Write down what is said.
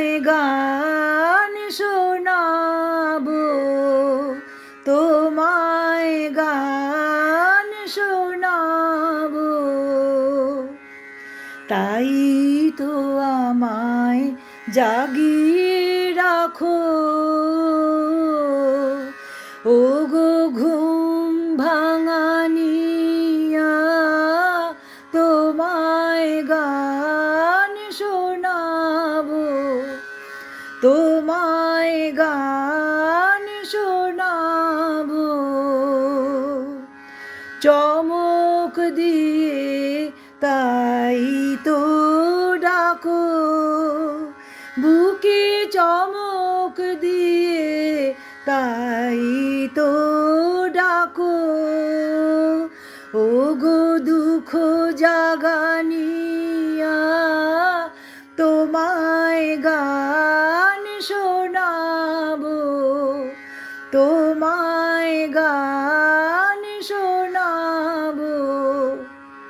তোমায় গান শোনাবো, তোমায় গান শোনাবো। তাই তো আমায় জাগিয়ে রাখো, ওগো ঘুম ভাঙানিয়া, তোমায় গান শোনাবো, তোমায় গান শোনাবো। চমক দিয়ে তাই তো ডাকো, বুকে চমক দিয়ে তাই তো ডাকো, ওগো দুঃখ জাগানিয়া, তোমায় গান শোনাবো, তোমায় গান